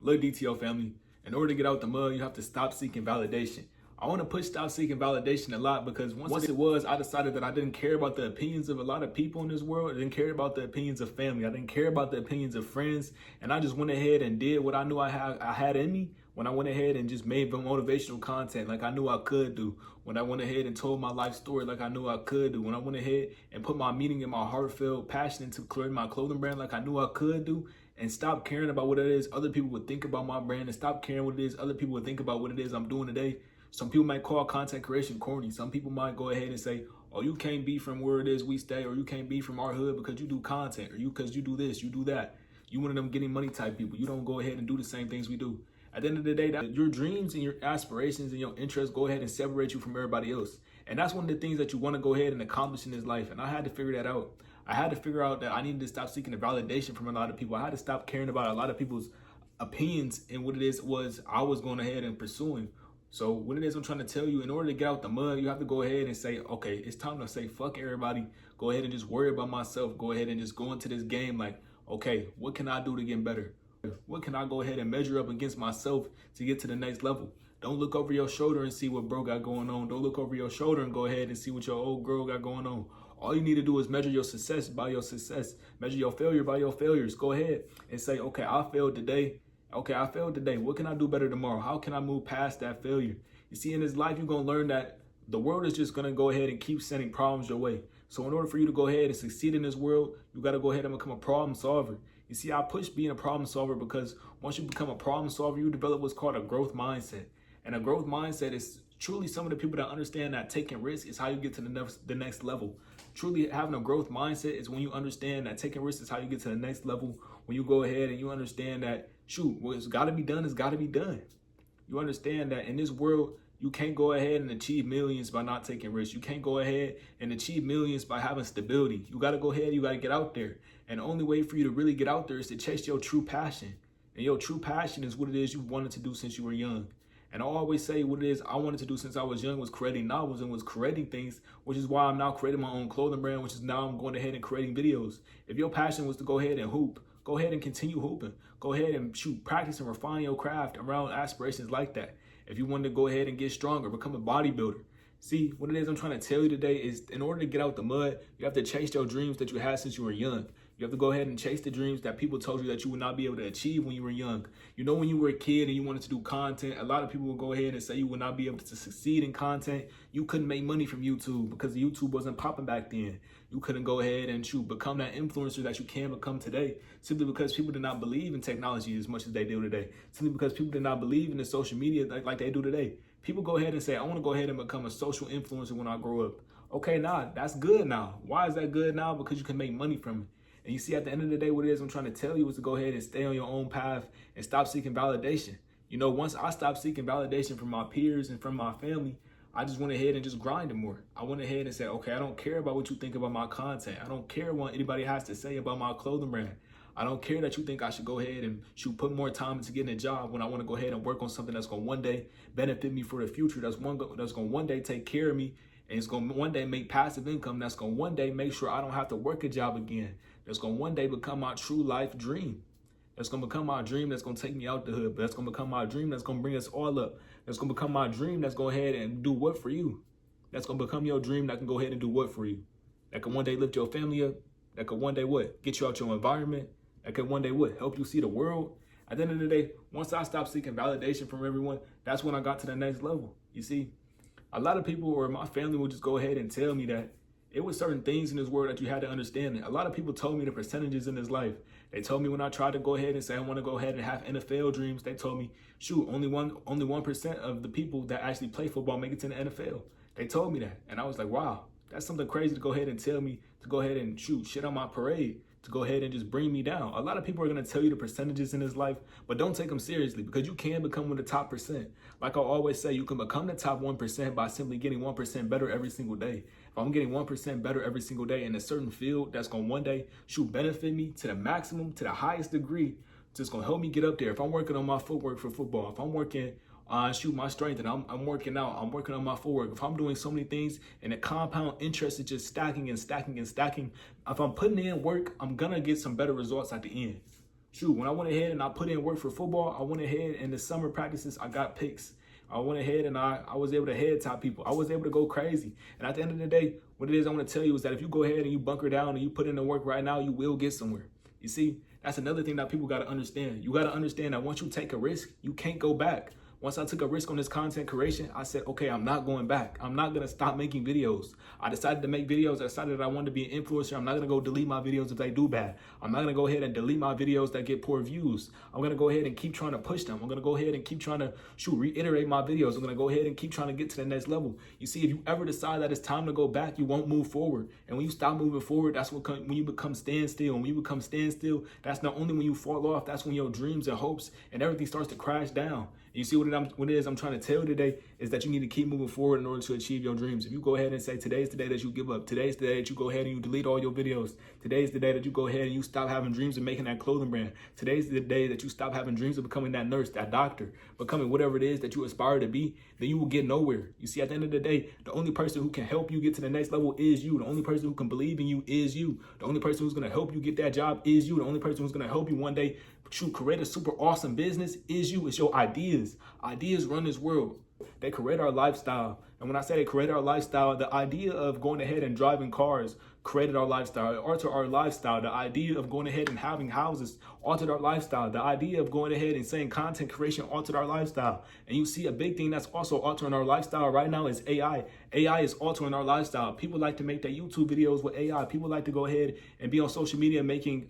Look, DTO family, in order to get out the mud, you have to stop seeking validation. I want to push stop seeking validation a lot because once it was, I decided that I didn't care about the opinions of a lot of people in this world. I didn't care about the opinions of family. I didn't care about the opinions of friends. And I just went ahead and did what I knew I had in me when I went ahead and just made motivational content like I knew I could do. When I went ahead and told my life story like I knew I could do. When I went ahead and put my meaning in my heartfelt passion into creating my clothing brand like I knew I could do. And stop caring about what it is other people would think about my brand, and stop caring what it is other people would think about what it is I'm doing today. Some people might call content creation corny. Some people might go ahead and say, oh, you can't be from where it is we stay, or you can't be from our hood because you do content, or because you do this, you do that. You one of them getting money type people. You don't go ahead and do the same things we do. At the end of the day, that your dreams and your aspirations and your interests go ahead and separate you from everybody else. And that's one of the things that you want to go ahead and accomplish in this life. And I had to figure that out. I had to figure out that I needed to stop seeking the validation from a lot of people. I had to stop caring about a lot of people's opinions and what it is I was going ahead and pursuing. So what it is I'm trying to tell you, in order to get out the mud, you have to go ahead and say, okay, it's time to say fuck everybody. Go ahead and just worry about myself. Go ahead and just go into this game like, okay, what can I do to get better? What can I go ahead and measure up against myself to get to the next level? Don't look over your shoulder and see what bro got going on. Don't look over your shoulder and go ahead and see what your old girl got going on. All you need to do is measure your success by your success. Measure your failure by your failures. Go ahead and say, okay, I failed today. Okay, I failed today. What can I do better tomorrow? How can I move past that failure? You see, in this life, you're going to learn that the world is just going to go ahead and keep sending problems your way. So in order for you to go ahead and succeed in this world, you got to go ahead and become a problem solver. You see, I push being a problem solver because once you become a problem solver, you develop what's called a growth mindset. And a growth mindset is truly some of the people that understand that taking risks is how you get to the next level. Truly having a growth mindset is when you understand that taking risks is how you get to the next level. When you go ahead and you understand that, shoot, what's got to be done is got to be done. You understand that in this world, you can't go ahead and achieve millions by not taking risks. You can't go ahead and achieve millions by having stability. You got to go ahead, you got to get out there. And the only way for you to really get out there is to chase your true passion. And your true passion is what it is you wanted to do since you were young. And I always say what it is I wanted to do since I was young was creating novels and was creating things, which is why I'm now creating my own clothing brand, which is now I'm going ahead and creating videos. If your passion was to go ahead and hoop, go ahead and continue hooping. Go ahead and shoot, practice and refine your craft around aspirations like that. If you want to go ahead and get stronger, become a bodybuilder. See, what it is I'm trying to tell you today is in order to get out the mud, you have to chase your dreams that you had since you were young. You have to go ahead and chase the dreams that people told you that you would not be able to achieve when you were young. You know, when you were a kid and you wanted to do content, a lot of people will go ahead and say you would not be able to succeed in content. You couldn't make money from YouTube because YouTube wasn't popping back then. You couldn't go ahead and become that influencer that you can become today simply because people did not believe in technology as much as they do today. Simply because people did not believe in the social media like they do today. People go ahead and say, I want to go ahead and become a social influencer when I grow up. Okay, that's good now. Why is that good now? Because you can make money from it. And you see, at the end of the day, what it is I'm trying to tell you is to go ahead and stay on your own path and stop seeking validation. You know, once I stopped seeking validation from my peers and from my family, I just went ahead and just grinded more. I went ahead and said, okay, I don't care about what you think about my content. I don't care what anybody has to say about my clothing brand. I don't care that you think I should go ahead and put more time into getting a job when I want to go ahead and work on something that's going to one day benefit me for the future, that's going to one day take care of me, and it's going to one day make passive income, that's going to one day make sure I don't have to work a job again. That's going to one day become my true life dream. That's going to become my dream that's going to take me out the hood. But that's going to become my dream that's going to bring us all up. That's going to become my dream that's going ahead and do what for you? That's going to become your dream that can go ahead and do what for you? That can one day lift your family up. That can one day what? Get you out your environment. That can one day what? Help you see the world. At the end of the day, once I stopped seeking validation from everyone, that's when I got to the next level. You see, a lot of people or my family will just go ahead and tell me that it was certain things in this world that you had to understand. A lot of people told me the percentages in this life. They told me when I tried to go ahead and say I want to go ahead and have NFL dreams, they told me, shoot, only 1% of the people that actually play football make it to the NFL. They told me that. And I was like, wow, that's something crazy to go ahead and tell me to go ahead and shit on my parade, to go ahead and just bring me down. A lot of people are going to tell you the percentages in this life, but don't take them seriously because you can become one of the top percent. Like I always say, you can become the top 1% by simply getting 1% better every single day. If I'm getting 1% better every single day in a certain field, that's going to one day benefit me to the maximum, to the highest degree. Just going to help me get up there. If I'm working on my footwork for football, if I'm working on my strength and I'm working out, I'm working on my footwork. If I'm doing so many things and the compound interest is just stacking and stacking and stacking, if I'm putting in work, I'm going to get some better results at the end. Shoot, when I went ahead and I put in work for football, I went ahead and the summer practices, I got picks. I went ahead and I was able to head top people. I was able to go crazy. And at the end of the day, what it is I want to tell you is that if you go ahead and you bunker down and you put in the work right now, you will get somewhere. You see, that's another thing that people got to understand. You got to understand that once you take a risk, you can't go back. Once I took a risk on this content creation, I said, okay, I'm not going back. I'm not going to stop making videos. I decided to make videos. I decided that I wanted to be an influencer. I'm not going to go delete my videos if they do bad. I'm not going to go ahead and delete my videos that get poor views. I'm going to go ahead and keep trying to push them. I'm going to go ahead and keep trying to, reiterate my videos. I'm going to go ahead and keep trying to get to the next level. You see, if you ever decide that it's time to go back, you won't move forward. And when you stop moving forward, that's when you become standstill. And when you become standstill, that's not only when you fall off, that's when your dreams and hopes and everything starts to crash down. You see what it is I'm trying to tell you today is that you need to keep moving forward in order to achieve your dreams. If you go ahead and say today's the day that you give up, today's the day that you go ahead and you delete all your videos, today's the day that you go ahead and you stop having dreams of making that clothing brand, today's the day that you stop having dreams of becoming that nurse, that doctor, becoming whatever it is that you aspire to be, then you will get nowhere. You see, at the end of the day, the only person who can help you get to the next level is you. The only person who can believe in you is you. The only person who's going to help you get that job is you. The only person who's going to help you one day create a super awesome business is you. It's your ideas. Ideas run this world. They create our lifestyle. And when I say they create our lifestyle, the idea of going ahead and driving cars created our lifestyle. It altered our lifestyle. The idea of going ahead and having houses altered our lifestyle. The idea of going ahead and saying content creation altered our lifestyle. And you see a big thing that's also altering our lifestyle right now is AI. AI is altering our lifestyle. People like to make their YouTube videos with AI. People like to go ahead and be on social media making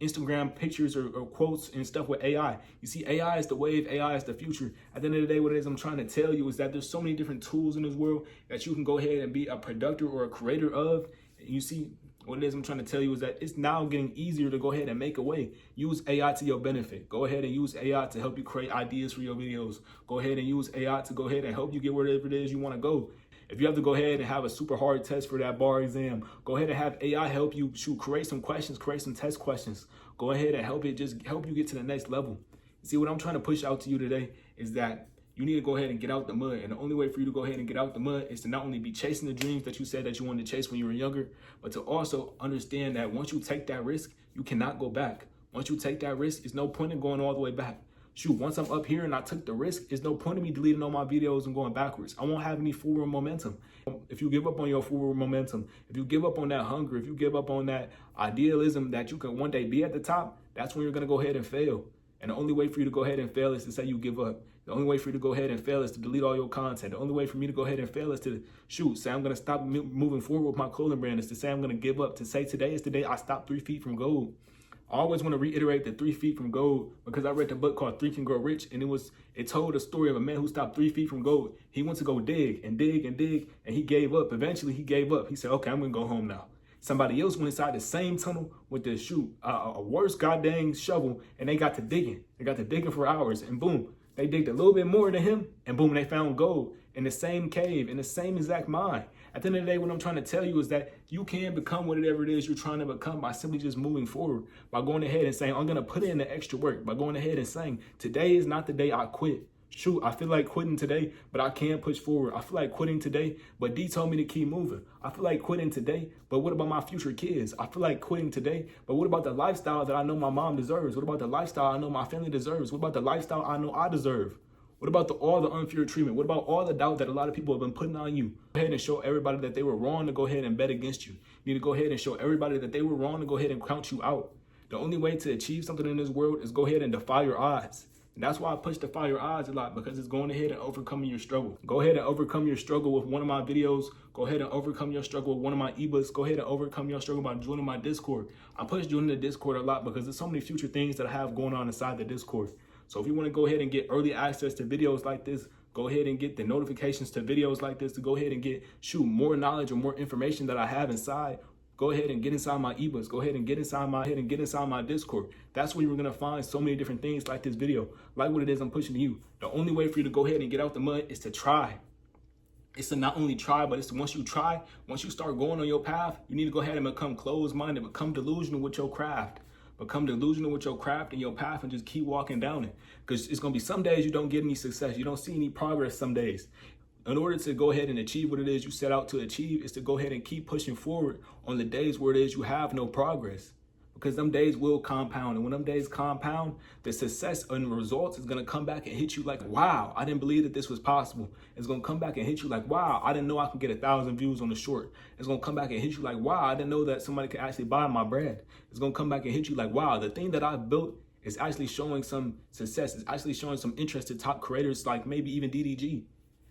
Instagram pictures or quotes and stuff with AI. You see, AI is the wave, AI is the future. At the end of the day, what it is I'm trying to tell you is that there's so many different tools in this world that you can go ahead and be a producer or a creator of. You see, what it is I'm trying to tell you is that it's now getting easier to go ahead and make a way. Use AI to your benefit. Go ahead and use AI to help you create ideas for your videos. Go ahead and use AI to go ahead and help you get wherever it is you want to go. If you have to go ahead and have a super hard test for that bar exam, go ahead and have AI help you create some questions, create some test questions. Go ahead and help you get to the next level. See, what I'm trying to push out to you today is that you need to go ahead and get out the mud. And the only way for you to go ahead and get out the mud is to not only be chasing the dreams that you said that you wanted to chase when you were younger, but to also understand that once you take that risk, you cannot go back. Once you take that risk, there's no point in going all the way back. Shoot, once I'm up here and I took the risk, there's no point in me deleting all my videos and going backwards. I won't have any forward momentum. If you give up on your forward momentum, if you give up on that hunger, if you give up on that idealism that you can one day be at the top, that's when you're going to go ahead and fail. And the only way for you to go ahead and fail is to say you give up. The only way for you to go ahead and fail is to delete all your content. The only way for me to go ahead and fail is to say I'm going to stop moving forward with my clothing brand, is to say I'm going to give up, to say today is the day I stop 3 feet from gold. I always want to reiterate the 3 feet from gold because I read the book called 3 Can Grow Rich, and it told a story of a man who stopped 3 feet from gold. He went to go dig and dig and dig, and he gave up. Eventually, he gave up. He said, okay, I'm going to go home now. Somebody else went inside the same tunnel with a worse goddamn shovel, and they got to digging. They got to digging for hours, and boom, they digged a little bit more than him, and boom, they found gold in the same cave, in the same exact mine. At the end of the day, what I'm trying to tell you is that you can become whatever it is you're trying to become by simply just moving forward, by going ahead and saying, I'm going to put in the extra work, by going ahead and saying, today is not the day I quit. Shoot, I feel like quitting today, but I can't push forward. I feel like quitting today, but D told me to keep moving. I feel like quitting today, but what about my future kids? I feel like quitting today, but what about the lifestyle that I know my mom deserves? What about the lifestyle I know my family deserves? What about the lifestyle I know I deserve? What about all the unfair treatment? What about all the doubt that a lot of people have been putting on you? Go ahead and show everybody that they were wrong to go ahead and bet against you. You need to go ahead and show everybody that they were wrong to go ahead and count you out. The only way to achieve something in this world is go ahead and defy your odds. And that's why I push defy your odds a lot, because it's going ahead and overcoming your struggle. Go ahead and overcome your struggle with one of my videos. Go ahead and overcome your struggle with one of my ebooks. Go ahead and overcome your struggle by joining my Discord. I push joining the Discord a lot because there's so many future things that I have going on inside the Discord. So if you want to go ahead and get early access to videos like this, go ahead and get the notifications to videos like this, to go ahead and get more knowledge or more information that I have inside. Go ahead and get inside my ebooks. Go ahead and get inside my Discord. That's where you're gonna find so many different things like this video, like what it is I'm pushing to you. The only way for you to go ahead and get out the mud is to try. It's to not only try, but it's to once you start going on your path, you need to go ahead and become closed-minded, become delusional with your craft. Become delusional with your craft and your path and just keep walking down it. Because it's going to be some days you don't get any success. You don't see any progress some days. In order to go ahead and achieve what it is you set out to achieve is to go ahead and keep pushing forward on the days where it is you have no progress. because them days will compound. And when them days compound, the success and results is going to come back and hit you like, wow, I didn't believe that this was possible. It's going to come back and hit you like, wow, I didn't know I could get 1,000 views on the short. It's going to come back and hit you like, wow, I didn't know that somebody could actually buy my bread. It's going to come back and hit you like, wow, the thing that I've built is actually showing some success. It's actually showing some interest to top creators like maybe even DDG.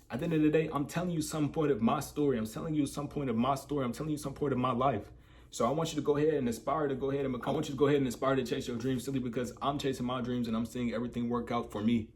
At the end of the day, I'm telling you some point of my story. I'm telling you some point of my story. I'm telling you some point of my life. So I want you to go ahead and aspire to go ahead and become. I want you to go ahead and aspire to chase your dreams, simply because I'm chasing my dreams and I'm seeing everything work out for me.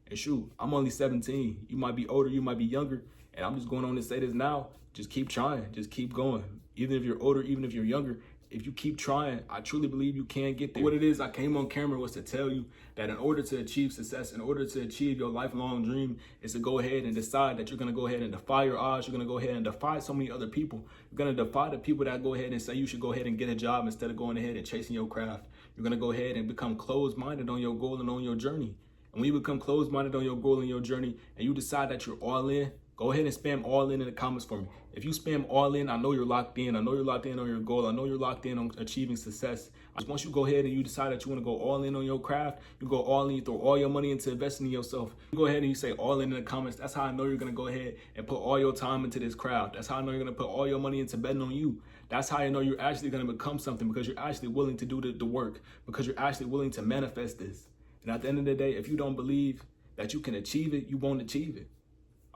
And shoot, I'm only 17. You might be older, you might be younger. And I'm just going on to say this now. Just keep trying. Just keep going. Even if you're older, even if you're younger, if you keep trying, I truly believe you can get there. What it is I came on camera was to tell you that in order to achieve success, in order to achieve your lifelong dream, is to go ahead and decide that you're going to go ahead and defy your odds. You're going to go ahead and defy so many other people. You're going to defy the people that go ahead and say you should go ahead and get a job instead of going ahead and chasing your craft. You're going to go ahead and become closed-minded on your goal and on your journey. And when you become closed-minded on your goal and your journey, and you decide that you're all in, go ahead and spam all in the comments for me. If you spam all in, I know you're locked in. I know you're locked in on your goal. I know you're locked in on achieving success. Once you go ahead and you decide that you want to go all in on your craft, you go all in, you throw all your money into investing in yourself. You go ahead and you say all in the comments. That's how I know you're going to go ahead and put all your time into this craft. That's how I know you're going to put all your money into betting on you. That's how I know you're actually going to become something, because you're actually willing to do the work, because you're actually willing to manifest this. And at the end of the day, if you don't believe that you can achieve it, you won't achieve it.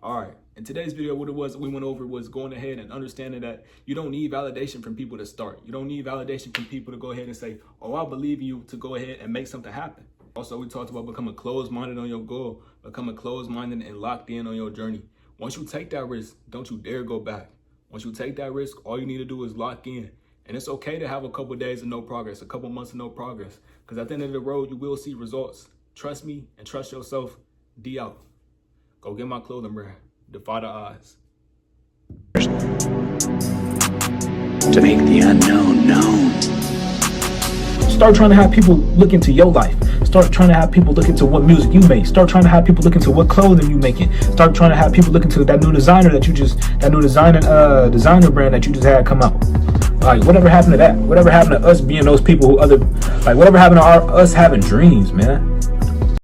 All right, in today's video, what it was we went over was going ahead and understanding that you don't need validation from people to start. You don't need validation from people to go ahead and say, oh, I believe you, to go ahead and make something happen. Also, we talked about becoming closed-minded on your goal, becoming closed-minded and locked in on your journey. Once you take that risk, don't you dare go back. Once you take that risk, all you need to do is lock in. And it's okay to have a couple of days of no progress, a couple months of no progress, because at the end of the road, you will see results. Trust me and trust yourself. D out. Go get my clothing brand. Defy the odds. To make the unknown known. Start trying to have people look into your life. Start trying to have people look into what music you make. Start trying to have people look into what clothing you making. Start trying to have people look into that new designer designer brand that you just had come out. Like, whatever happened to that? Whatever happened to us being those people who whatever happened to us having dreams, man?